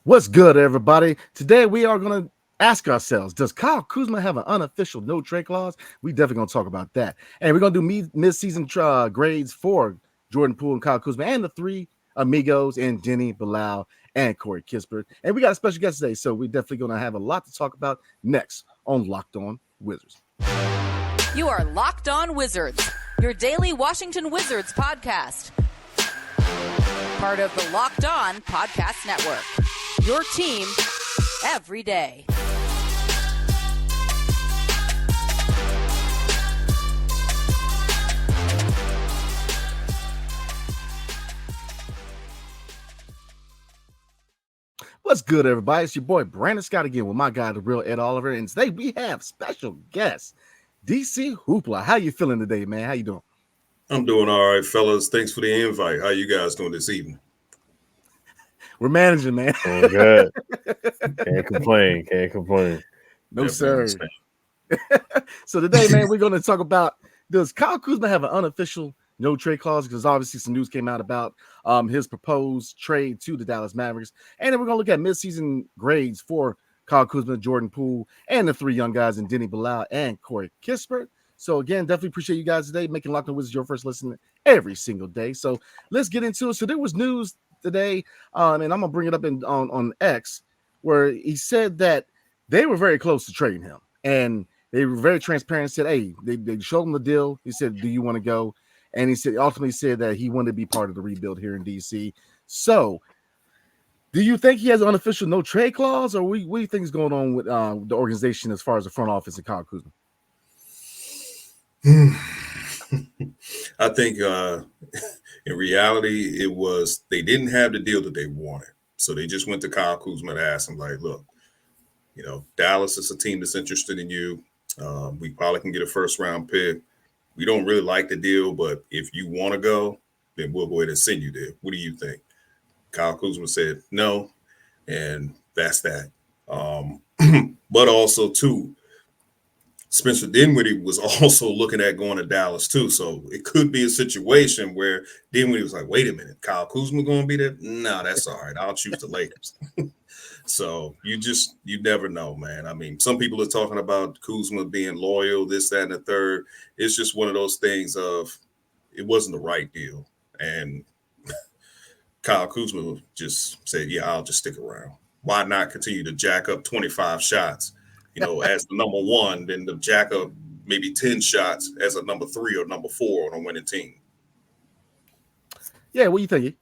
What's good, everybody? Today we are going to ask ourselves, does Kyle Kuzma have an unofficial no trade clause? We definitely going to talk about that. And we're going to do mid-season grades for Jordan Poole and Kyle Kuzma and the three amigos and Denny, Bilal, and Corey Kispert. And we got a special guest today, so we're definitely going to have a lot to talk about next on Locked On Wizards. You are Locked On Wizards, your daily Washington Wizards podcast. Part of the Locked On Podcast Network. Your team every day. What's good, everybody? It's your boy Brandon Scott again with my guy, the real Ed Oliver. And today we have special guest, DC Hoopla. How you feeling today, man? How you doing? I'm doing all right, fellas. Thanks for the invite. How you guys doing this evening? We're managing, man. Oh, good. Can't complain. No, sir. So today, man, we're going to talk about, does Kyle Kuzma have an unofficial no trade clause? Because obviously some news came out about his proposed trade to the Dallas Mavericks. And then we're going to look at midseason grades for Kyle Kuzma, Jordan Poole, and the three young guys in Denny, Bilal, and Corey Kispert. So again, definitely appreciate you guys today making Locked On Wizards your first listen every single day. So let's get into it. So there was news today, and I'm gonna bring it up on X, where he said that they were very close to trading him, and they were very transparent. Said, "Hey, they showed him the deal." He said, "Do you want to go?" And he said, ultimately said that he wanted to be part of the rebuild here in DC. So, do you think he has an unofficial no trade clause, or what do you think is going on with the organization as far as the front office and Kyle Kuzma? I think in reality, it was they didn't have the deal that they wanted. So they just went to Kyle Kuzma and asked him, like, look, Dallas is a team that's interested in you. We probably can get a first-round pick. We don't really like the deal, but if you want to go, then we'll go ahead and send you there. What do you think? Kyle Kuzma said no, and that's that. But also, too, Spencer Dinwiddie was also looking at going to Dallas too. So it could be a situation where Dinwiddie was like, wait a minute, Kyle Kuzma going to be there? No, that's all right. I'll choose the Lakers. So you never know, man. I mean, some people are talking about Kuzma being loyal, this, that, and the third. It's just one of those things of it wasn't the right deal. And Kyle Kuzma just said, yeah, I'll just stick around. Why not continue to jack up 25 shots? As the number one, then the jack up maybe 10 shots as a number 3 or number 4 on a winning team. Yeah, what do you think?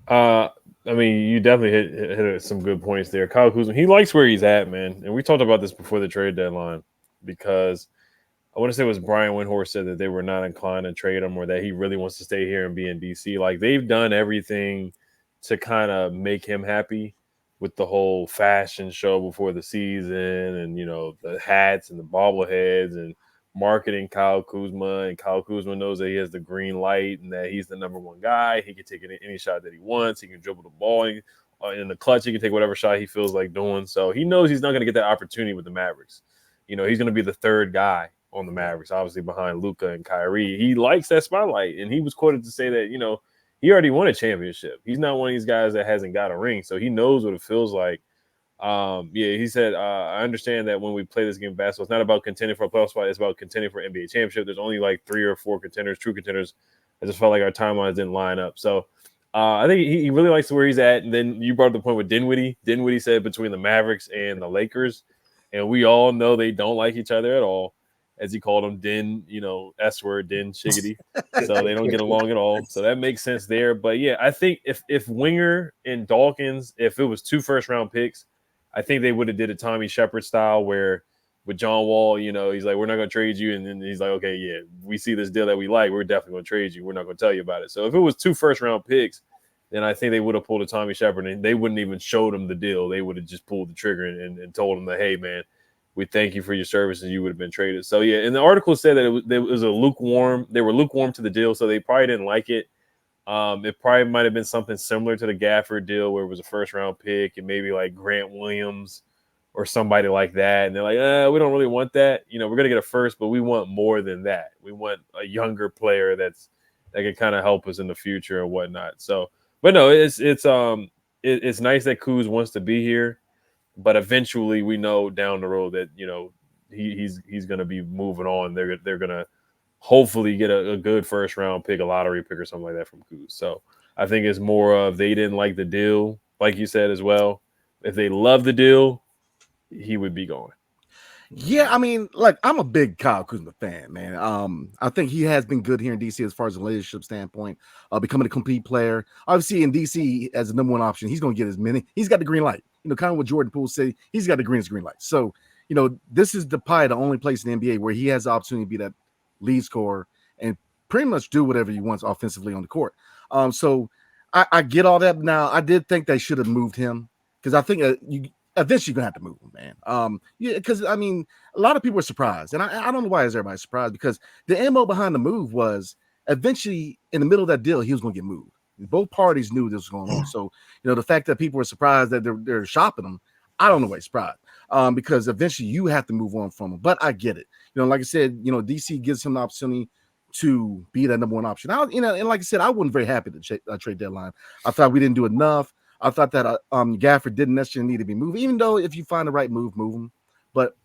I mean, you definitely hit some good points there. Kyle Kuzma, he likes where he's at, man. And we talked about this before the trade deadline because I want to say it was Brian Windhorst said that they were not inclined to trade him or that he really wants to stay here and be in DC. Like, they've done everything to kind of make him happy with the whole fashion show before the season and, the hats and the bobbleheads and marketing Kyle Kuzma. And Kyle Kuzma knows that he has the green light and that he's the number one guy. He can take any shot that he wants. He can dribble the ball in the clutch. He can take whatever shot he feels like doing. So he knows he's not going to get that opportunity with the Mavericks. He's going to be the third guy on the Mavericks, obviously behind Luka and Kyrie. He likes that spotlight. And he was quoted to say that, he already won a championship. He's not one of these guys that hasn't got a ring, so he knows what it feels like. He said, I understand that when we play this game of basketball, it's not about contending for a playoff spot. It's about contending for NBA championship. There's only like 3 or 4 contenders, true contenders. I just felt like our timelines didn't line up. So I think he really likes where he's at. And then you brought up the point with Dinwiddie. Dinwiddie said between the Mavericks and the Lakers, and we all know they don't like each other at all. As he called him, Din, S word, Din Shiggity. So they don't get along at all. So that makes sense there. But yeah, I think if Winger and Dawkins, if it was 2 first-round picks, I think they would have did a Tommy Shepard style where with John Wall, he's like, we're not going to trade you. And then he's like, okay, yeah, we see this deal that we like. We're definitely going to trade you. We're not going to tell you about it. So if it was 2 first-round picks, then I think they would have pulled a Tommy Shepard and they wouldn't even showed him the deal. They would have just pulled the trigger and told him that, hey, man, we thank you for your service, and you would have been traded. So, yeah, and the article said that it was a lukewarm. They were lukewarm to the deal, so they probably didn't like it. It probably might have been something similar to the Gafford deal where it was a first-round pick and maybe like Grant Williams or somebody like that. And they're like, we don't really want that. We're going to get a first, but we want more than that. We want a younger player that can kind of help us in the future and whatnot. So, but no, it's it's nice that Kuz wants to be here, but eventually we know down the road that he's going to be moving on. They're going to hopefully get a good first round pick, a lottery pick or something like that from Kuz. So I think it's more of they didn't like the deal, like you said as well. If they love the deal, he would be gone. Yeah, I mean, like I'm a big Kyle Kuzma fan, man. I think he has been good here in DC as far as a leadership standpoint, becoming a complete player. Obviously, in DC as a number one option, he's going to get as many. He's got the green light. Kind of what Jordan Poole said. He's got the green light. So, this is probably the only place in the NBA where he has the opportunity to be that lead scorer and pretty much do whatever he wants offensively on the court. So I get all that. Now, I did think they should have moved him because I think eventually you're gonna have to move him, man. Because I mean, a lot of people are surprised, and I don't know why is everybody surprised because the MO behind the move was eventually in the middle of that deal he was gonna get moved. Both parties knew this was going on, so the fact that people were surprised that they're shopping him, I don't know why he's surprised. Because eventually you have to move on from him. But I get it. Like I said, DC gives him the opportunity to be that number one option. And like I said, I wasn't very happy to trade deadline. I thought we didn't do enough. I thought that Gafford didn't necessarily need to be moved, even though if you find the right move him. But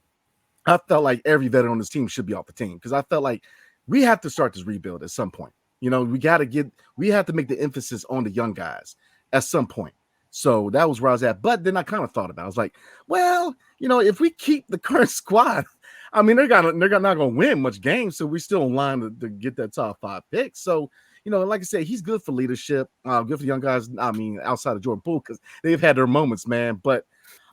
I felt like every veteran on this team should be off the team because I felt like we have to start this rebuild at some point. We have to make the emphasis on the young guys at some point. So that was where I was at. But then I kind of thought about it. I was like, well, if we keep the current squad, I mean, they're not going to win much games. So we're still in line to get that top 5 pick. So, like I said, he's good for leadership, good for young guys. I mean, outside of Jordan Poole, because they've had their moments, man. But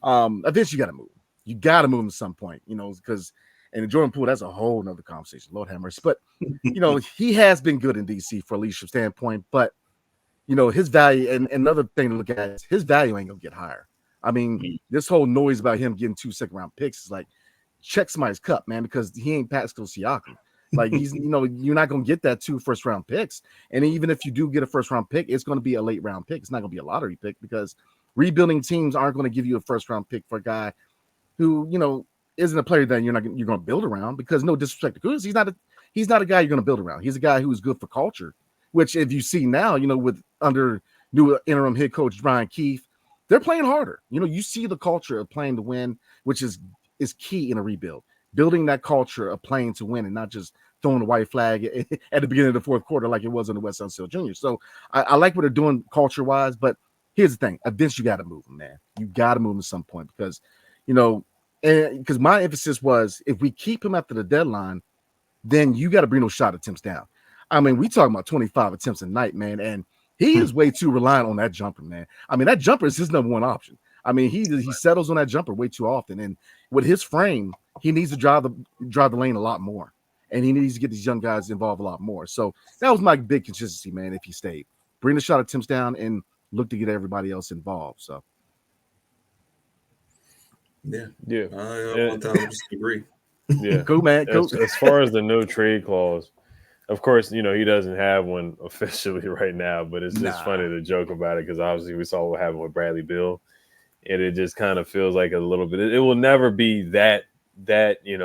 eventually you got to move. You got to move him at some point, because and Jordan Poole, that's a whole nother conversation. Lord have mercy. But, he has been good in DC for a leadership standpoint. But, his value and another thing to look at is his value ain't going to get higher. I mean, this whole noise about him getting 2 second-round picks is like, check somebody's cup, man, because he ain't Pascal Siakam. Like he's, you're not going to get that 2 first-round picks. And even if you do get a first-round pick, it's going to be a late-round pick. It's not going to be a lottery pick because rebuilding teams aren't going to give you a first-round pick for a guy who, isn't a player that you're going to build around. Because no disrespect to Kuz, he's not a guy you're going to build around. He's a guy who's good for culture. Which, if you see now, with under new interim head coach Brian Keefe, they're playing harder. You see the culture of playing to win, which is key in a rebuild. Building that culture of playing to win and not just throwing the white flag at the beginning of the fourth quarter like it was in the West Sunset Junior. So I like what they're doing culture-wise, but here's the thing. Eventually, you got to move him, man. You got to move him at some point because, because my emphasis was if we keep him after the deadline, then you got to bring those shot attempts down. I mean, we talking about 25 attempts a night, man, and he is way too reliant on that jumper, man. I mean, that jumper is his number one option. I mean, he settles on that jumper way too often, and with his frame, he needs to drive the lane a lot more, and he needs to get these young guys involved a lot more. So that was my big consistency, man. If he stayed, bring the shot attempts down and look to get everybody else involved. So, yeah, I 1,000% agree. Yeah, cool, man. Cool. As far as the no trade clause. Of course, he doesn't have one officially right now, but it's just funny to joke about it because obviously we saw what happened with Bradley Beal, and it just kind of feels like a little bit. It will never be that it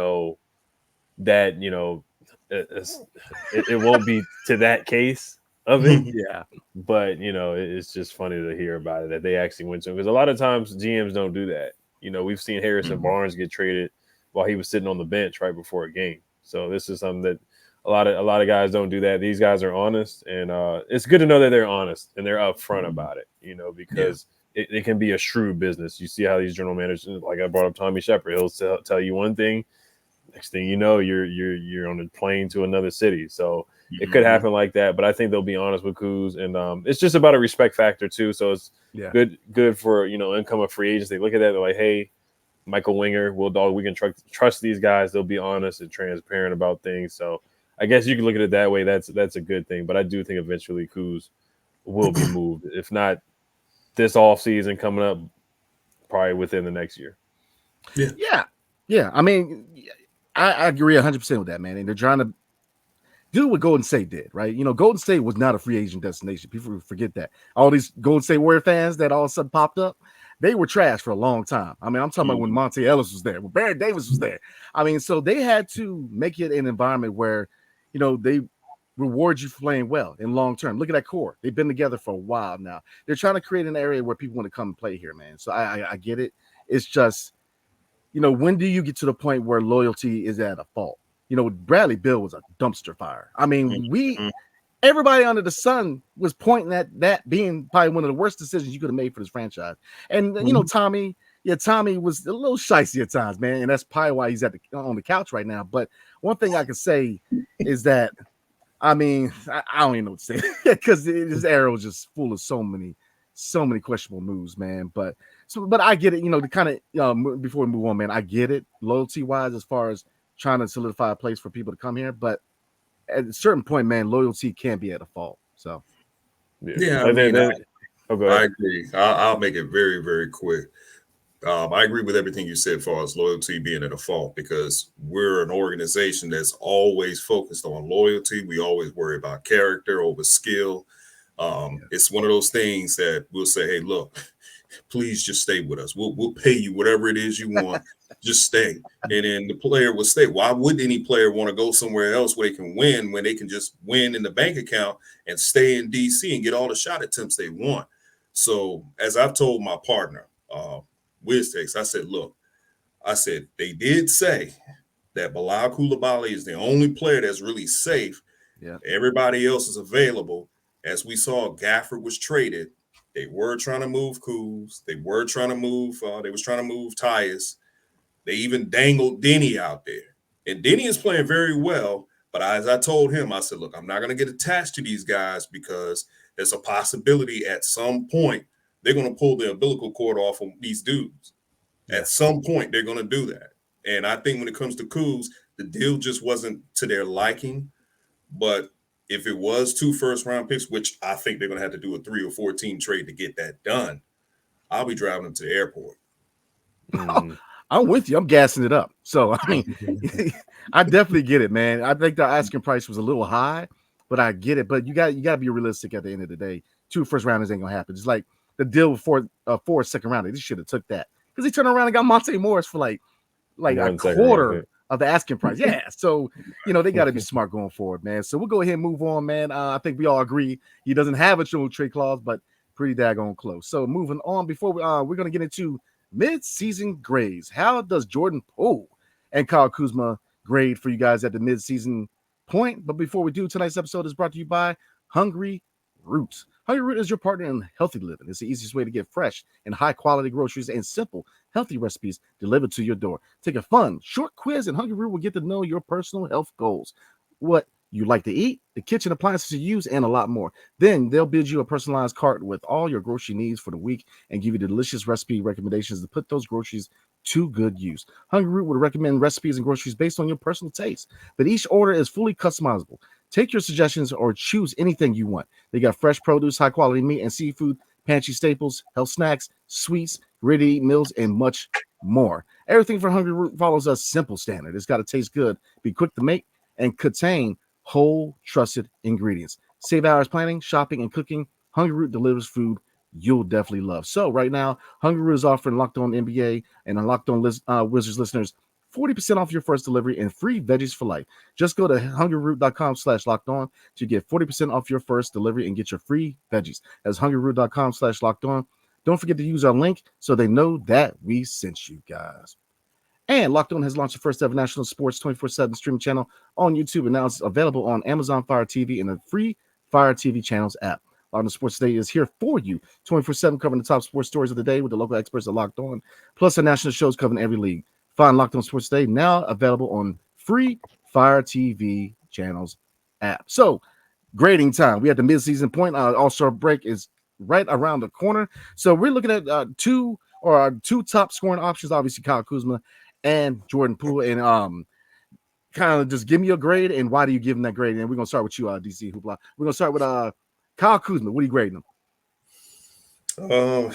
won't be to that case of it. Yeah, but it's just funny to hear about it that they actually went to him because a lot of times GMs don't do that. We've seen Harrison Barnes get traded while he was sitting on the bench right before a game. So this is something that. A lot of guys don't do that. These guys are honest, and it's good to know that they're honest and they're upfront about it. Because it can be a shrewd business. You see how these general managers, like I brought up Tommy Shepard, he'll tell you one thing. Next thing you know, you're on a plane to another city. So it could happen like that. But I think they'll be honest with Kuz, and it's just about a respect factor too. So it's good for incoming free agents. They look at that, they're like, hey, Michael Winger, Will Dog, we can trust these guys. They'll be honest and transparent about things. So. I guess you can look at it that way. That's a good thing. But I do think eventually Kuz will be moved. If not this offseason coming up, probably within the next year. Yeah. I mean, I agree 100% with that, man. And they're trying to do what Golden State did, right? Golden State was not a free agent destination. People forget that. All these Golden State Warrior fans that all of a sudden popped up, they were trash for a long time. I mean, I'm talking about when Monte Ellis was there, when Barrett Davis was there. I mean, so they had to make it an environment where, they reward you for playing well in long term. Look at that core. They've been together for a while now. They're trying to create an area where people want to come and play here, man. So I get it. It's just, when do you get to the point where loyalty is at a fault? Bradley Beal was a dumpster fire. I mean, everybody under the sun was pointing at that being probably one of the worst decisions you could have made for this franchise. And Tommy was a little shicey at times, man, and that's probably why he's on the couch right now. But one thing I can say is that, I mean, I don't even know what to say because this era was just full of so many questionable moves, man. But I get it, to kind of before we move on, man, I get it loyalty wise as far as trying to solidify a place for people to come here, but at a certain point, man, loyalty can be at a fault. So, yeah, I agree. I'll make it very, very quick. I agree with everything you said as far as loyalty being at a fault, because we're an organization that's always focused on loyalty. We always worry about character over skill. It's one of those things that we'll say, hey, look, please just stay with us. We'll pay you whatever it is you want. Just stay. And then the player will stay. Why would any player want to go somewhere else where they can win when they can just win in the bank account and stay in DC and get all the shot attempts they want? So as I've told my partner, WizTex, I said, they did say that Bilal Coulibaly is the only player that's really safe. Yeah. Everybody else is available. As we saw, Gafford was traded. They were trying to move Kuz. They were trying to move. They was trying to move Tyus. They even dangled Denny out there. And Denny is playing very well. But as I told him, I said, look, I'm not going to get attached to these guys because there's a possibility at some point they're going to pull the umbilical cord off of these dudes. Yeah. At some point, they're going to do that. And I think when it comes to Kuz, the deal just wasn't to their liking. But if it was 2 first-round picks, which I think they're going to have to do a 3 or 4 team trade to get that done, I'll be driving them to the airport. I'm with you. I'm gassing it up. So, I mean, I definitely get it, man. I think the asking price was a little high, but I get it. But you got to be realistic at the end of the day. 2 first-rounders ain't going to happen. It's like the deal for a second-rounder. They should have took that because he turned around and got Monte Morris for like a quarter of the asking price. Yeah. So, they got to be smart going forward, man. So we'll go ahead and move on, man. I think we all agree he doesn't have a no trade clause, but pretty daggone close. So moving on, before we're going to get into mid-season grades. How does Jordan Poole and Kyle Kuzma grade for you guys at the mid-season point? But before we do, tonight's episode is brought to you by Hungry Root. Hungry Root is your partner in healthy living. It's the easiest way to get fresh and high-quality groceries and simple, healthy recipes delivered to your door. Take a fun, short quiz, and Hungry Root will get to know your personal health goals, what you like to eat, the kitchen appliances you use, and a lot more. Then they'll build you a personalized cart with all your grocery needs for the week and give you delicious recipe recommendations to put those groceries to good use. Hungry Root would recommend recipes and groceries based on your personal taste, but each order is fully customizable. Take your suggestions or choose anything you want. They got fresh produce, high-quality meat and seafood, pantry staples, health snacks, sweets, ready-to-eat meals, and much more. Everything from Hungry Root follows a simple standard. It's got to taste good, be quick to make, and contain whole, trusted ingredients. Save hours planning, shopping, and cooking. Hungry Root delivers food you'll definitely love. So right now, Hungry Root is offering Locked On NBA and Locked On Wizards listeners 40% off your first delivery and free veggies for life. Just go to hungryroot.com/lockedon to get 40% off your first delivery and get your free veggies. That's hungryroot.com/lockedon. Don't forget to use our link so they know that we sent you guys. And Locked On has launched the first ever national sports 24/7 streaming channel on YouTube, and now it's available on Amazon Fire TV and the free Fire TV channels app. Locked On Sports Today is here for you 24/7, covering the top sports stories of the day with the local experts at Locked On, plus the national shows covering every league. Find Locked On Sports Today now available on free Fire TV channels app. So, grading time. We had the midseason point. All-Star break is right around the corner. So we're looking at two top scoring options, obviously Kyle Kuzma and Jordan Poole. And kind of just give me your grade and why do you give him that grade? And we're going to start with you, DC Hoopla. We're going to start with Kyle Kuzma. What are you grading him?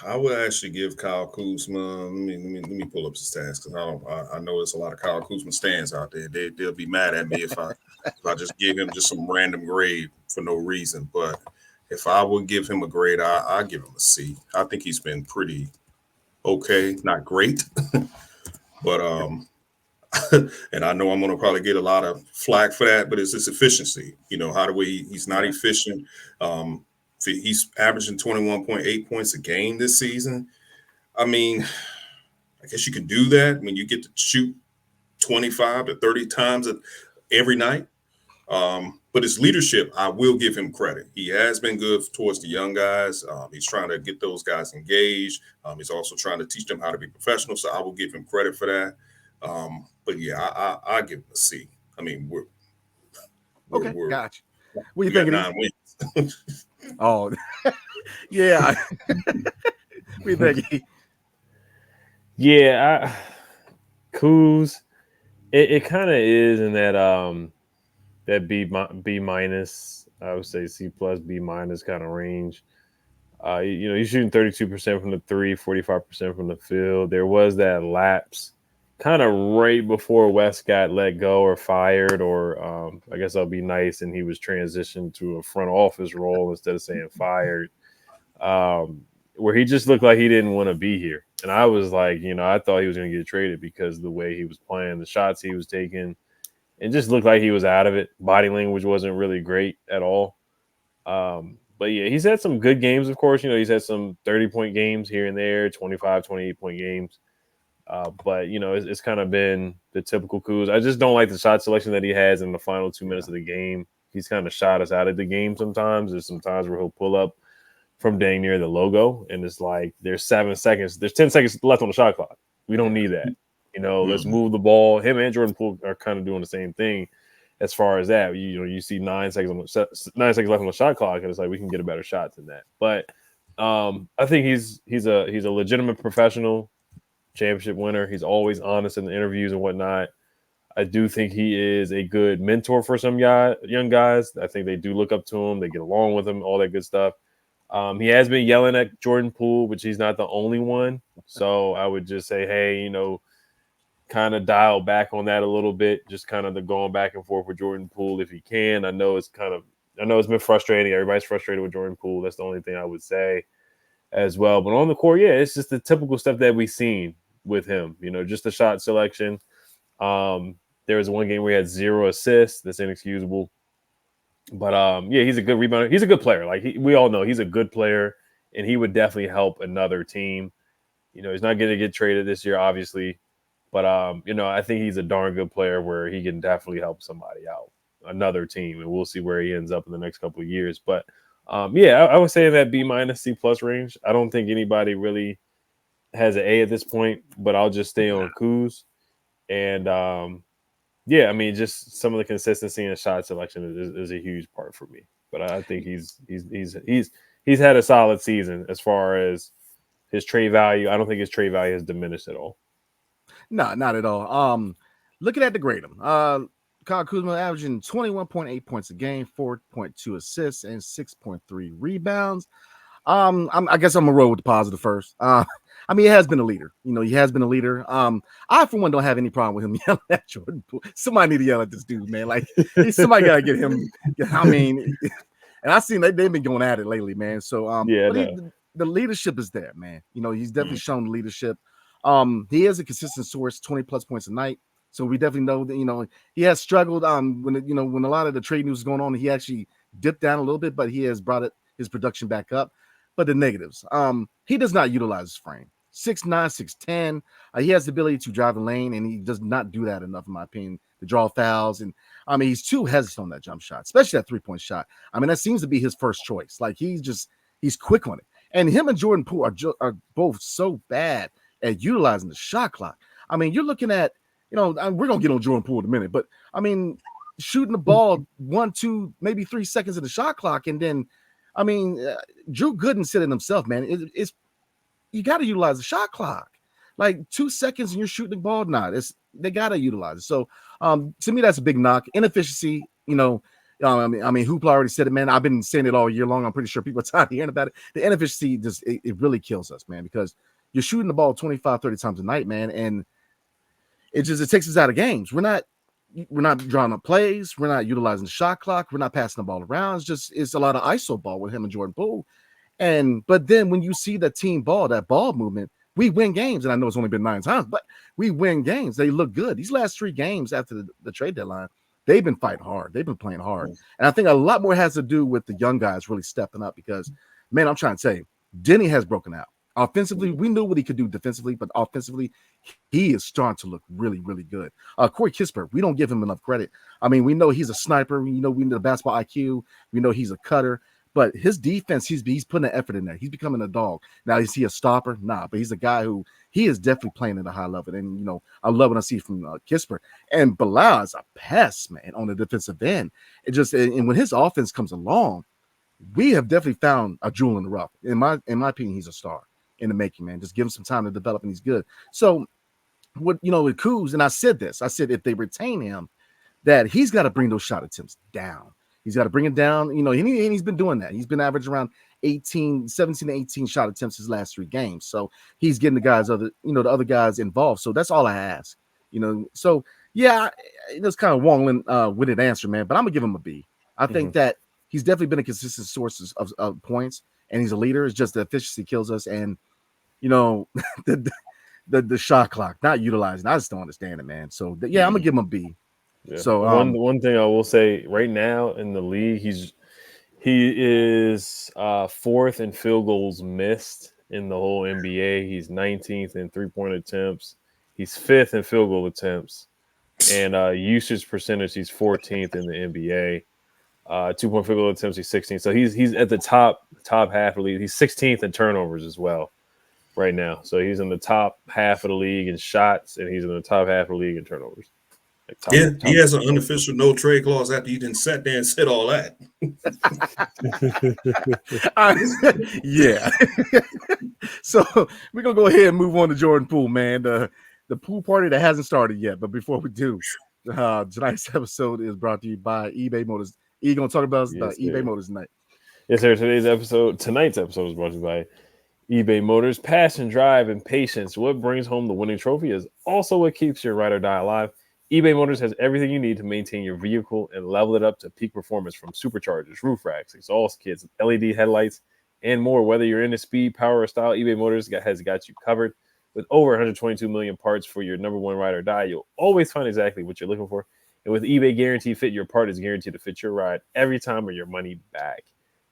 I would actually give Kyle Kuzma. Let me pull up the stats because I know there's a lot of Kyle Kuzma stands out there. They'll be mad at me if I just give him just some random grade for no reason. But if I would give him a grade, I give him a C. I think he's been pretty okay, not great, but and I know I'm going to probably get a lot of flack for that, but it's his efficiency. How do he's not efficient. He's averaging 21.8 points a game this season. I mean, I guess you can do that when you get to shoot 25 to 30 times every night. But his leadership, I will give him credit. He has been good towards the young guys. He's trying to get those guys engaged. He's also trying to teach them how to be professional. So I will give him credit for that. But yeah, I give him a C. I mean, we're gotcha. What do you think? 9 wins. Oh, yeah. What do you think? Yeah, Kuz, it kind of is in that B minus, I would say C plus B minus kind of range. He's shooting 32% from the three, 45% from the field. There was that lapse kind of right before West got let go or fired, or I guess I'll be nice, and he was transitioned to a front office role instead of saying fired, where he just looked like he didn't want to be here. And I was like, I thought he was going to get traded because of the way he was playing, the shots he was taking. It just looked like he was out of it. Body language wasn't really great at all. But yeah, he's had some good games, of course. He's had some 30-point games here and there, 25, 28-point games. But, it's kind of been the typical Kuz. I just don't like the shot selection that he has in the final 2 minutes of the game. He's kind of shot us out of the game sometimes. There's some times where he'll pull up from dang near the logo, and it's like there's 7 seconds. There's 10 seconds left on the shot clock. We don't need that. Let's move the ball. Him and Jordan Poole are kind of doing the same thing as far as that. You see 9 seconds left on the shot clock, and it's like we can get a better shot than that. But I think he's a legitimate professional, championship winner. He's always honest in the interviews and whatnot. I do think he is a good mentor for some young guys. I think they do look up to him. They get along with him, all that good stuff. He has been yelling at Jordan Poole, which he's not the only one. So I would just say, hey, kind of dial back on that a little bit, just kind of the going back and forth with Jordan Poole if he can. I know it's been frustrating. Everybody's frustrated with Jordan Poole. That's the only thing I would say as well. But on the court, yeah, it's just the typical stuff that we've seen with him, just the shot selection. There was one game where he had 0 assists. That's inexcusable. But yeah, he's a good rebounder. He's a good player. Like we all know he's a good player, and he would definitely help another team. He's not going to get traded this year, obviously. But, I think he's a darn good player where he can definitely help somebody out, another team, and we'll see where he ends up in the next couple of years. But, yeah, I would say in that B minus C plus range. I don't think anybody really has an A at this point, but I'll just stay on Kuz. And, yeah, I mean, just some of the consistency in shot selection is a huge part for me. But I think he's had a solid season as far as his trade value. I don't think his trade value has diminished at all. No, not at all. Looking at the grade him, Kyle Kuzma averaging 21.8 points a game, 4.2 assists, and 6.3 rebounds. I guess I'm gonna roll with the positive first. I mean, he has been a leader. He has been a leader. I, for one, don't have any problem with him yelling at Jordan Poole. Somebody need to yell at this dude, man. Like, somebody gotta get him. I mean, and I've seen they've been going at it lately, man. So, the leadership is there, man. He's definitely shown leadership. He is a consistent source, 20 plus points a night. So we definitely know that, he has struggled. When a lot of the trade news is going on, he actually dipped down a little bit, but he has brought his production back up. But the negatives, he does not utilize his frame. 6'9", 6'10". He has the ability to drive a lane, and he does not do that enough, in my opinion, to draw fouls. And I mean, he's too hesitant on that jump shot, especially that 3-point shot. I mean, that seems to be his first choice. Like he's quick on it. And him and Jordan Poole are both so bad at utilizing the shot clock. I mean, you're looking at, we're going to get on Jordan Poole in a minute, but I mean, shooting the ball 1, 2, maybe 3 seconds of the shot clock. And then, I mean, Drew Gooden said it himself, man, you got to utilize the shot clock. Like 2 seconds and you're shooting the ball. They got to utilize it. So to me, that's a big knock. Inefficiency, I mean, Hoopla already said it, man. I've been saying it all year long. I'm pretty sure people are tired of hearing about it. The inefficiency it really kills us, man, because you're shooting the ball 25, 30 times a night, man, and it takes us out of games. We're not drawing up plays. We're not utilizing the shot clock. We're not passing the ball around. It's a lot of ISO ball with him and Jordan Poole. But then when you see the team ball, that ball movement, we win games. And I know it's only been 9 times, but we win games. They look good. These last 3 games after the trade deadline, they've been fighting hard. They've been playing hard. And I think a lot more has to do with the young guys really stepping up because, man, I'm trying to tell you, Denny has broken out. Offensively, we knew what he could do defensively, but offensively, he is starting to look really, really good. Corey Kispert, we don't give him enough credit. I mean, we know he's a sniper. We know the basketball IQ. We know he's a cutter. But his defense, he's putting an effort in there. He's becoming a dog. Now, is he a stopper? Nah, but he's a guy who he is definitely playing at a high level. And, I love what I see from Kispert. And Bilal is a pest, man, on the defensive end. And when his offense comes along, we have definitely found a jewel in the rough. In my opinion, he's a star in the making, man. Just give him some time to develop, and he's good. So, with Kuz, and I said if they retain him, that he's got to bring those shot attempts down. He's got to bring it down. And he's been doing that. He's been averaging around 17 to 18 shot attempts his last 3 games. So he's getting the other guys involved. So that's all I ask. So yeah, it's kind of wongling with an answer, man. But I'm gonna give him a B. I think that he's definitely been a consistent source of points, and he's a leader. It's just the efficiency kills us, and the shot clock not utilizing. I just don't understand it, man. So I'm gonna give him a B. Yeah. So one thing I will say right now in the league, he is 4th in field goals missed in the whole NBA. He's 19th in 3-point attempts. He's 5th in field goal attempts, and usage percentage. He's 14th in the NBA. 2-point field goal attempts. He's 16th. So he's at the top half of the league. He's 16th in turnovers as well right now. So he's in the top half of the league in shots, and he's in the top half of the league in turnovers. He has an unofficial no trade clause after you didn't sat there and said all that. Yeah. So we're gonna go ahead and move on to Jordan Poole, man. The pool party that hasn't started yet. But before we do, tonight's episode is brought to you by eBay Motors. You gonna talk about eBay Motors tonight? Yes, sir. Tonight's episode is brought to you by eBay Motors. Passion, drive, and patience. What brings home the winning trophy is also what keeps your ride or die alive. eBay Motors has everything you need to maintain your vehicle and level it up to peak performance, from superchargers, roof racks, exhaust kits, LED headlights, and more. Whether you're into speed, power, or style, eBay Motors has got you covered. With over 122 million parts for your number one ride or die, you'll always find exactly what you're looking for. And with eBay Guaranteed Fit, your part is guaranteed to fit your ride every time, or your money back.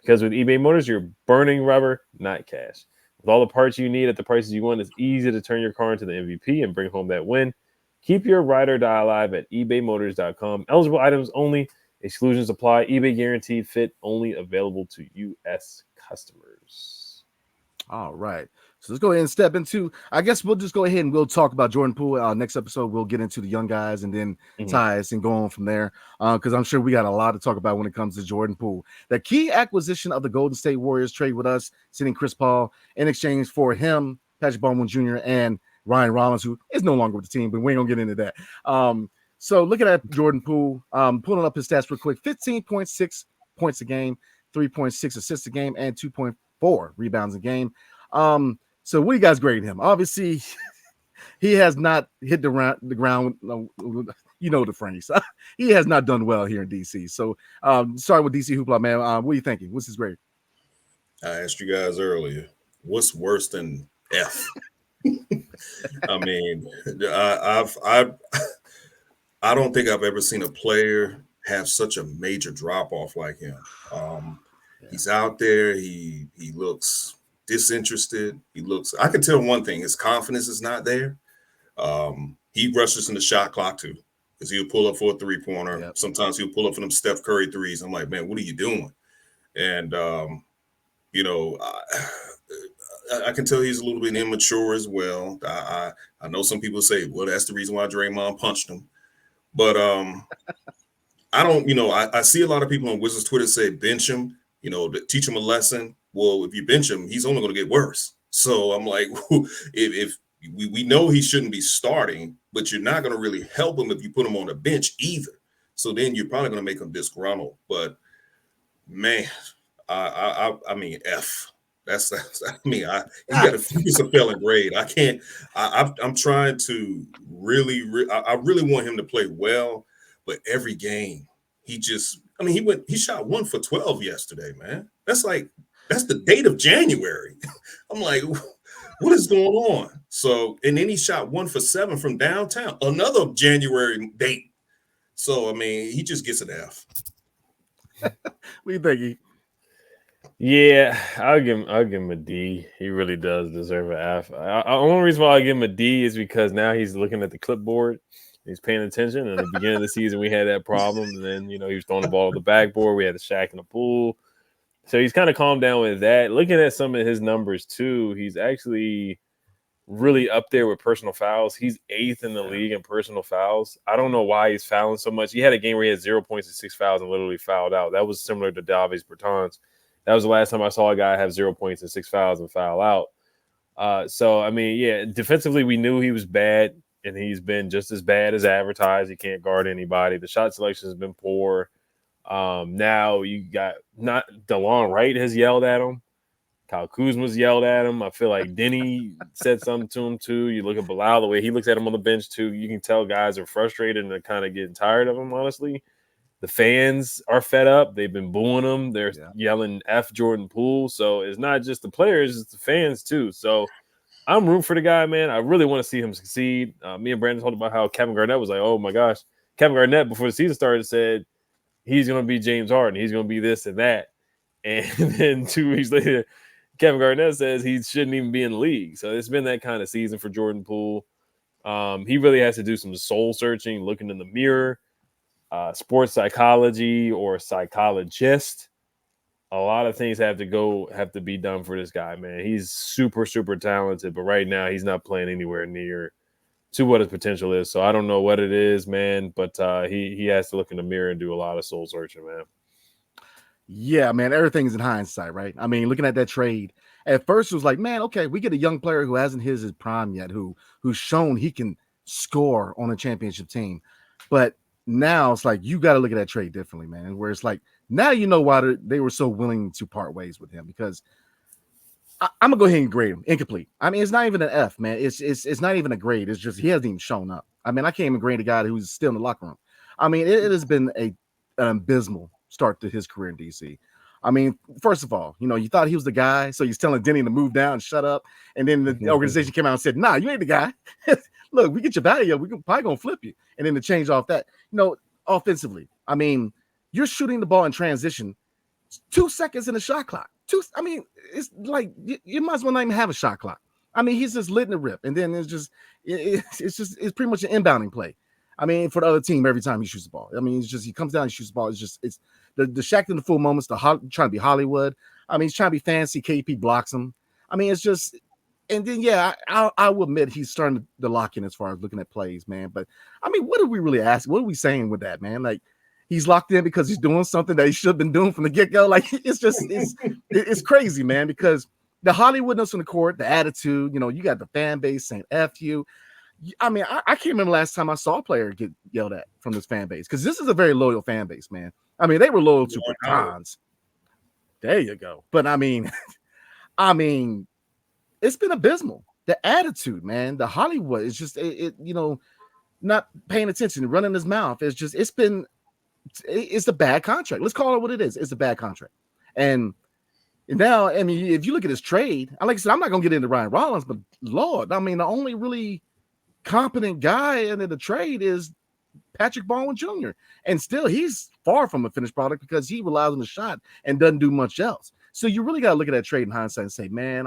Because with eBay Motors, you're burning rubber, not cash. With all the parts you need at the prices you want, it's easy to turn your car into the MVP and bring home that win. Keep your ride or die alive at ebaymotors.com. Eligible items only. Exclusions apply. eBay Guaranteed Fit only available to U.S. customers. All right. So let's go ahead and step into, I guess we'll just go ahead and we'll talk about Jordan Poole. Next episode, we'll get into the young guys and then Tyus and go on from there. Because I'm sure we got a lot to talk about when it comes to Jordan Poole. The key acquisition of the Golden State Warriors trade with us, sending Chris Paul in exchange for him, Patrick Baldwin Jr., and Ryan Rollins, who is no longer with the team, but we ain't gonna get into that. So looking at Jordan Poole, pulling up his stats real quick: 15.6 points a game, 3.6 assists a game, and 2.4 rebounds a game. So what do you guys grade him? Obviously, he has not hit the ground. You know the phrase. He has not done well here in DC. So starting with DC Hoopla, man, what are you thinking? What's his grade? I asked you guys earlier, what's worse than F? I mean, I don't think I've ever seen a player have such a major drop off like him. He's out there. He looks disinterested. I can tell one thing: his confidence is not there. He rushes in the shot clock too, because he'll pull up for a 3-pointer. Yep. Sometimes he'll pull up for them Steph Curry threes. I'm like, man, what are you doing? And I can tell he's a little bit immature as well. I know some people say, well, that's the reason why Draymond punched him. But I don't, I see a lot of people on Wizards Twitter say bench him, to teach him a lesson. Well, if you bench him, he's only going to get worse. So I'm like, if we know he shouldn't be starting, but you're not going to really help him if you put him on the bench either. So then you're probably going to make him disgruntled. But man, I mean, F. He's got a failing grade. I can't. I'm trying to really want him to play well, but every game he shot 1 for 12 yesterday, man. That's the date of January. I'm like, What is going on? So, and then he shot 1 for 7 from downtown, another January date. So, I mean, he just gets an F. What do you think? E? Yeah, I'll give him a D. He really does deserve an F. The only reason why I give him a D is because now he's looking at the clipboard. He's paying attention. And at the beginning of the season, we had that problem. And then, he was throwing the ball to the backboard. We had the Shaq in the pool. So he's kind of calmed down with that. Looking at some of his numbers, too, he's actually really up there with personal fouls. He's 8th in the league in personal fouls. I don't know why he's fouling so much. He had a game where he had 0 points and 6 fouls and literally fouled out. That was similar to Davis Bertans. That was the last time I saw a guy have 0 points and 6 fouls and foul out. So, I mean, yeah, defensively, we knew he was bad, and he's been just as bad as advertised. He can't guard anybody. The shot selection has been poor. Now you got not DeLon Wright has yelled at him. Kyle Kuzma's yelled at him. I feel like Denny said something to him, too. You look at Bilal, the way he looks at him on the bench, too. You can tell guys are frustrated and they're kind of getting tired of him, honestly. The fans are fed up. They've been booing him. They're yelling F Jordan Poole. So it's not just the players, it's the fans too. So I'm rooting for the guy, man. I really want to see him succeed. Me and Brandon talked about how Kevin Garnett was like, oh my gosh. Kevin Garnett, before the season started, said he's going to be James Harden. He's going to be this and that. And then 2 weeks later, Kevin Garnett says he shouldn't even be in the league. So it's been that kind of season for Jordan Poole. He really has to do some soul searching, looking in the mirror. Sports psychology or psychologist. A lot of things have to be done for this guy, man. He's super, super talented, but right now he's not playing anywhere near to what his potential is. So I don't know what it is, man, but he has to look in the mirror and do a lot of soul searching, man. Yeah, man, everything's in hindsight, right? I mean, looking at that trade, at first it was like, man, okay, we get a young player who hasn't hit his prime yet, who's shown he can score on a championship team. But now it's like you got to look at that trade differently, man. Where it's like now you know why they were so willing to part ways with him, because I'm gonna go ahead and grade him incomplete. I mean, it's not even an F, man. It's not even a grade. It's just he hasn't even shown up. I mean, I can't even grade a guy who's still in the locker room. I mean, it has been an abysmal start to his career in DC. I mean, first of all, you thought he was the guy, so he's telling Denny to move down and shut up, and then the organization came out and said, "Nah, you ain't the guy." Look, we get your value, we can probably gonna flip you, and then to change off that, offensively. I mean, you're shooting the ball in transition, 2 seconds in the shot clock. I mean, it's like you might as well not even have a shot clock. I mean, he's just letting it rip, and then it's pretty much an inbounding play. I mean, for the other team every time he shoots the ball. I mean, he comes down and shoots the ball. It's the Shaq in the full moments, trying to be Hollywood. I mean, he's trying to be fancy. KP blocks him. I mean, it's just. And then, yeah, I will admit he's starting to lock in as far as looking at plays, man. But, I mean, what are we really asking? What are we saying with that, man? Like, he's locked in because he's doing something that he should have been doing from the get-go. Like, it's crazy, man, because the Hollywoodness on the court, the attitude, you got the fan base saying F you. I mean, I can't remember last time I saw a player get yelled at from this fan base, because this is a very loyal fan base, man. I mean, they were loyal to Bertans. There you go. But, I mean, it's been abysmal. The attitude, man, the Hollywood is just, not paying attention, running his mouth. It's a bad contract. Let's call it what it is. It's a bad contract. And now, I mean, if you look at his trade, like I said, I'm not going to get into Ryan Rollins, but Lord, I mean, the only really competent guy in the trade is Patrick Baldwin Jr. And still, he's far from a finished product because he relies on the shot and doesn't do much else. So you really got to look at that trade in hindsight and say, man,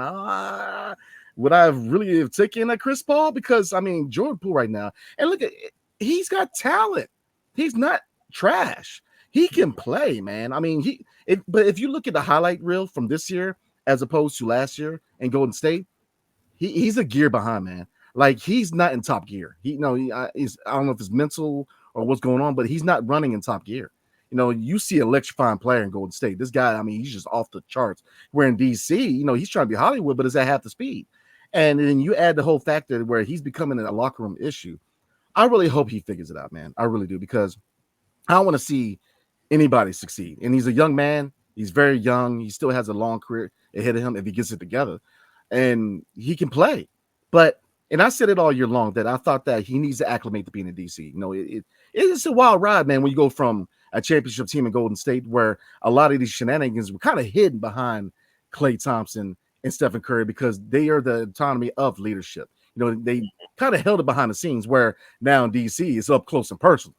would I have really have taken a Chris Paul? Because, I mean, Jordan Poole right now, and look at he's got talent. He's not trash. He can play, man. I mean, but if you look at the highlight reel from this year as opposed to last year in Golden State, he's a gear behind, man. Like, he's not in top gear. I don't know if it's mental or what's going on, but he's not running in top gear. You see an electrifying player in Golden State. This guy, I mean, he's just off the charts. Where in DC, he's trying to be Hollywood, but it's at half the speed. And then you add the whole factor where he's becoming a locker room issue. I really hope he figures it out, man. I really do, because I don't want to see anybody succeed. And he's a young man. He's very young. He still has a long career ahead of him if he gets it together. And he can play. And I said it all year long that I thought that he needs to acclimate to being in DC. It's a wild ride, man, when you go from a championship team in Golden State where a lot of these shenanigans were kind of hidden behind Klay Thompson and Stephen Curry because they are the autonomy of leadership. They kind of held it behind the scenes where now in DC it's up close and personal.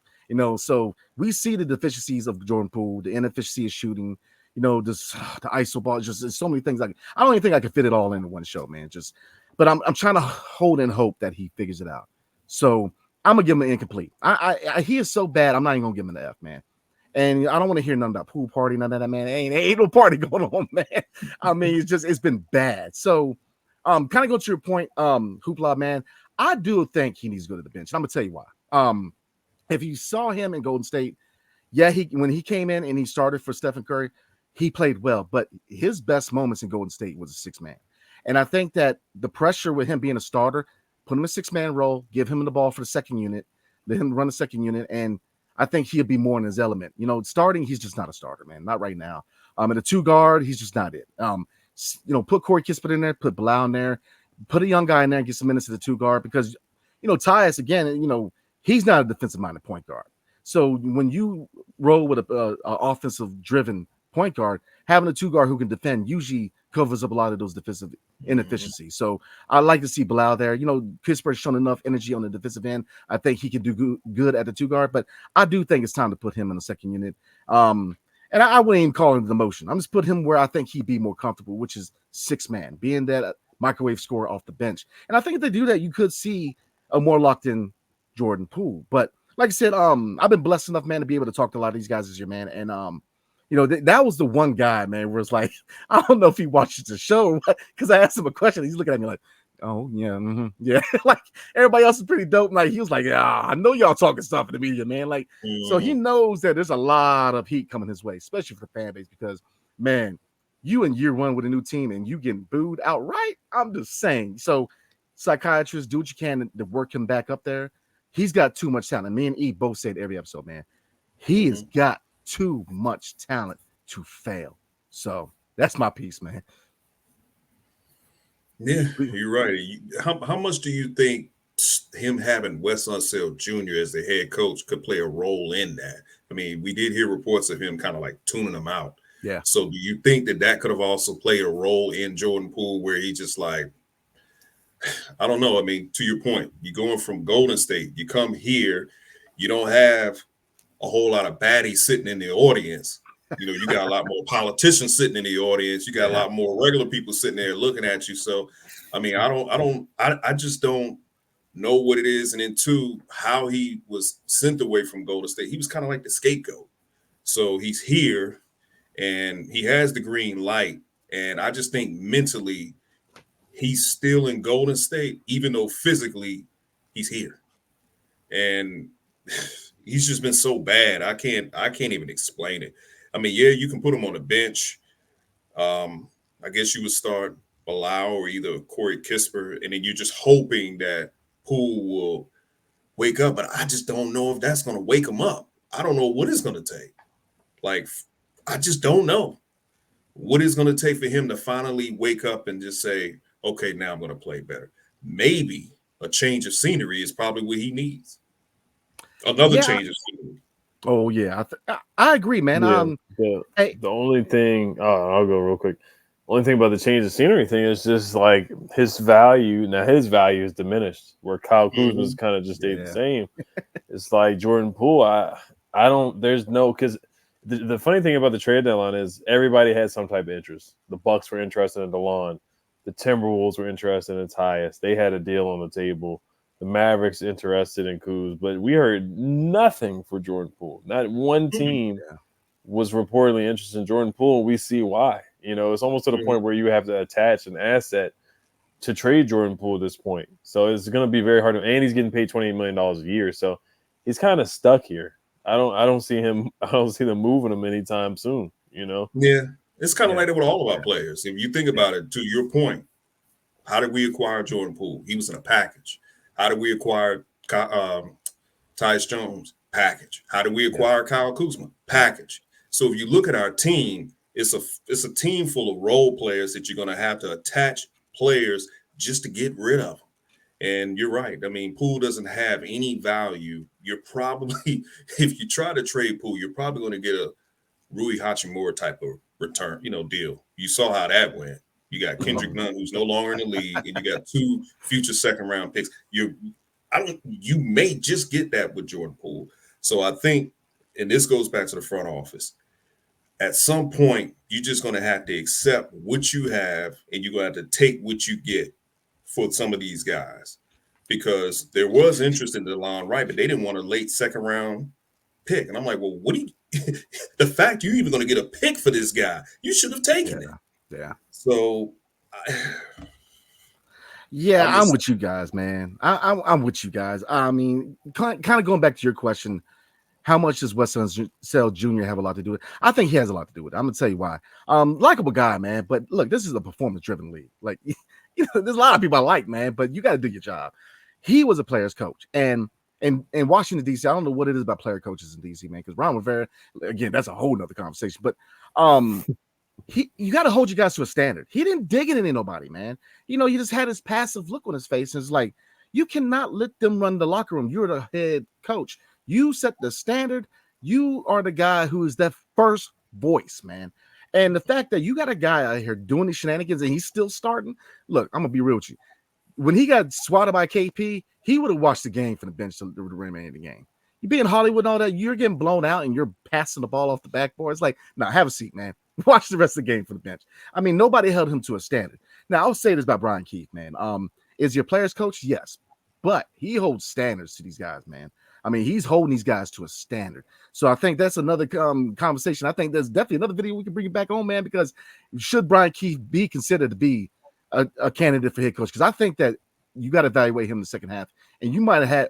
So we see the deficiencies of Jordan Poole, the inefficiency of shooting, just the ISO ball, just so many things. I don't even think I can fit it all into one show, man. But I'm trying to hold in hope that he figures it out. So I'm gonna give him an incomplete. He is so bad. I'm not even gonna give him an F, man. And I don't want to hear nothing about pool party, none of that, man. Ain't no party going on, man. I mean, it's been bad. So, kind of go to your point, Hoopla, man. I do think he needs to go to the bench. And I'm gonna tell you why. If you saw him in Golden State, yeah, when he came in and he started for Stephen Curry, he played well. But his best moments in Golden State was a 6-man. And I think that the pressure with him being a starter, put him in a 6-man role, give him the ball for the second unit, let him run the second unit, and I think he'll be more in his element. Starting, he's just not a starter, man. Not right now. In a 2-guard, he's just not it. Put Corey Kispert in there, put Blau in there, put a young guy in there and get some minutes at the 2-guard because, Tyus, again, he's not a defensive-minded point guard. So when you roll with a offensive-driven point guard, having a 2-guard who can defend usually covers up a lot of those defensive inefficiencies. So I like to see Blau there. Kispert's shown enough energy on the defensive end. I think he can do good at the 2-guard, but I do think it's time to put him in the second unit. And I wouldn't even call him the motion. I'm just put him where I think he'd be more comfortable, which is 6-man, being that microwave scorer off the bench. And I think if they do that, you could see a more locked in Jordan Poole. But like I said, I've been blessed enough, man, to be able to talk to a lot of these guys this year, man. And that was the one guy, man, where it's like, I don't know if he watches the show because I asked him a question. He's looking at me like, oh, yeah, yeah. Like everybody else is pretty dope. Like he was like, yeah, I know y'all talking stuff in the media, man. Like, so he knows that there's a lot of heat coming his way, especially for the fan base, because, man, you in year one with a new team and you getting booed outright. I'm just saying. So, psychiatrists, do what you can to work him back up there. He's got too much talent. Me and E both said every episode, man, he has got too much talent to fail. So that's my piece, man. Yeah, you're right. How much do you think him having Wes Unseld Jr. as the head coach could play a role in that? I mean, we did hear reports of him kind of like tuning him out. Yeah. So do you think that could have also played a role in Jordan Poole where he just like, I don't know. I mean, to your point, you're going from Golden State, you come here, you don't have a whole lot of baddies sitting in the audience. You got a lot more politicians sitting in the audience. You got a lot more regular people sitting there looking at you. So, I mean, I just don't know what it is. And then two, how he was sent away from Golden State. He was kind of like the scapegoat. So he's here and he has the green light. And I just think mentally he's still in Golden State, even though physically he's here. And he's just been so bad. I can't even explain it. I mean, yeah, you can put him on the bench. I guess you would start Blau or either Corey Kispert, and then you're just hoping that Poole will wake up. But I just don't know if that's going to wake him up. I don't know what it's going to take. Like, I just don't know what it's going to take for him to finally wake up and just say, okay, now I'm going to play better. Maybe a change of scenery is probably what he needs. Another change of scenery. Oh yeah, I agree, man. Yeah, the only thing I'll go real quick. Only thing about the change of scenery thing is just like his value. Now his value is diminished, where Kyle Kuzma's kind of just stayed the same. It's like Jordan Poole. I don't. There's no because the funny thing about the trade deadline is everybody had some type of interest. The Bucks were interested in DeLon. The Timberwolves were interested in Tyus. They had a deal on the table. The Mavericks interested in Kuz, but we heard nothing for Jordan Poole. Not one team was reportedly interested in Jordan Poole, and we see why. It's almost to the point where you have to attach an asset to trade Jordan Poole at this point. So it's going to be very hard. And he's getting paid $28 million a year, so he's kind of stuck here. I don't see him. I don't see them moving him anytime soon. Yeah, it's kind of like that with all of our players. If you think about it, to your point, how did we acquire Jordan Poole? He was in a package. How did we acquire Tyus Jones? Package. How did we acquire Kyle Kuzma? Package. So if you look at our team, it's a team full of role players that you're going to have to attach players just to get rid of them. And you're right. I mean, Poole doesn't have any value. You're probably, if you try to trade Poole, you're probably going to get a Rui Hachimura type of return, deal. You saw how that went. You got Kendrick Nunn, who's no longer in the league, and you got 2 future second-round picks. You may just get that with Jordan Poole. So I think, and this goes back to the front office, at some point, you're just going to have to accept what you have, and you're going to have to take what you get for some of these guys. Because there was interest in DeLon Wright, but they didn't want a late second-round pick. And I'm like, well, what do you – the fact you're even going to get a pick for this guy, you should have taken it. Yeah. So I'm with you guys, man. I'm with you guys. I mean, kind of going back to your question, how much does Wes Unseld Jr. have a lot to do with it? I think he has a lot to do with it. I'm gonna tell you why. Likeable guy, man. But look, this is a performance-driven league. Like, there's a lot of people I like, man, but you got to do your job. He was a player's coach, and in Washington D.C., I don't know what it is about player coaches in D.C., man. Because Ron Rivera, again, that's a whole nother conversation. But you got to hold you guys to a standard. He didn't dig it into nobody, man. He just had his passive look on his face, and it's like, you cannot let them run the locker room. You're the head coach. You set the standard. You are the guy who is that first voice, man. And the fact that you got a guy out here doing these shenanigans and he's still starting. Look, I'm gonna be real with you. When he got swatted by KP, he would have watched the game from the bench to the remainder of the game. You be in Hollywood and all that, you're getting blown out and you're passing the ball off the backboard. It's like, nah, have a seat, man. Watch the rest of the game from the bench. I mean, nobody held him to a standard. Now, I'll say this about Brian Keefe, man. Is your player's coach? Yes. But he holds standards to these guys, man. I mean, he's holding these guys to a standard. So I think that's another conversation. I think there's definitely another video we can bring it back on, man, because should Brian Keefe be considered to be a candidate for head coach? Because I think that you got to evaluate him in the second half. And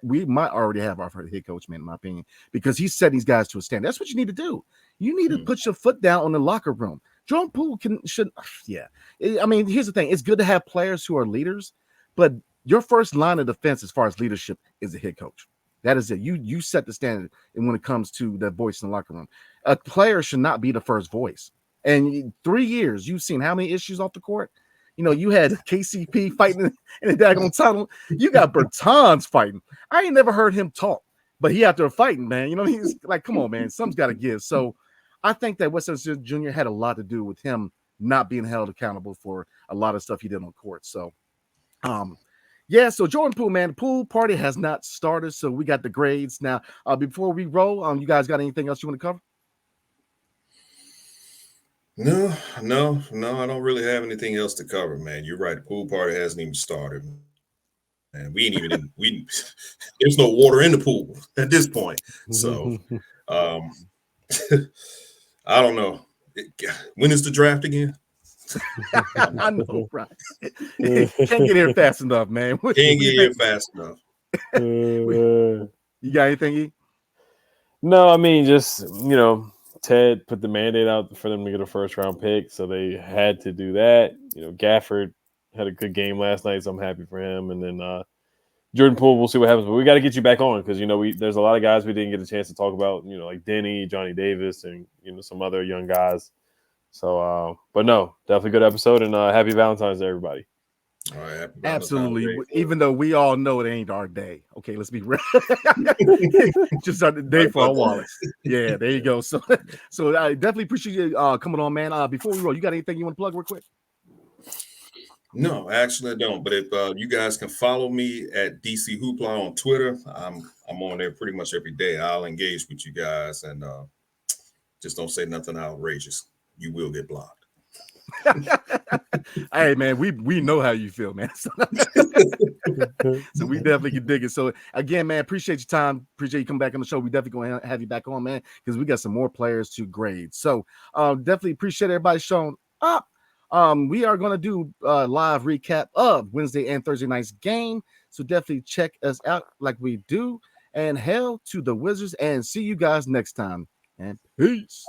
we might already have our head coach, man, in my opinion, because he's setting these guys to a standard. That's what you need to do. You need to put your foot down on the locker room. Jordan Poole should. I mean, here's the thing. It's good to have players who are leaders, but your first line of defense as far as leadership is the head coach. That is it. You set the standard, and when it comes to that voice in the locker room, a player should not be the first voice. And in 3 years, you've seen how many issues off the court. You had KCP fighting in the daggone tunnel. You got Bertans fighting. I ain't never heard him talk, but he out there fighting, man. He's like, come on, man, something's got to give. So I think that Wes Unseld Jr. had a lot to do with him not being held accountable for a lot of stuff he did on court. So, so Jordan Poole, man, the pool party has not started, so we got the grades now. Before we roll, you guys got anything else you want to cover? No, I don't really have anything else to cover, man. You're right. The pool party hasn't even started, and we ain't even there's no water in the pool at this point. So, I don't know. When is the draft again? I know, right? Can't get here fast enough, man. Can't get here fast enough. You got anything, E? No, I mean, just, Ted put the mandate out for them to get a first round pick, so they had to do that. Gafford had a good game last night, so I'm happy for him. And then Jordan Poole, we'll see what happens. But we got to get you back on because, there's a lot of guys we didn't get a chance to talk about, like Denny, Johnny Davis, and, some other young guys. So, but no, definitely good episode, and happy Valentine's Day, everybody. All right, absolutely. Even though we all know it ain't our day. Okay, let's be real. Just our day for our wallets. Yeah, there you go. So I definitely appreciate you coming on, man. Before we roll, you got anything you want to plug real quick? No, actually I don't. But if you guys can follow me at DC Hoopla on Twitter, I'm on there pretty much every day. I'll engage with you guys, and just don't say nothing outrageous. You will get blocked. Hey, man, we know how you feel, man. So we definitely can dig it. So again, man, appreciate your time. Appreciate you coming back on the show. We definitely going to have you back on, man, because we got some more players to grade. So definitely appreciate everybody showing up. We are going to do a live recap of Wednesday and Thursday night's game. So definitely check us out like we do. And hail to the Wizards, and see you guys next time. And peace.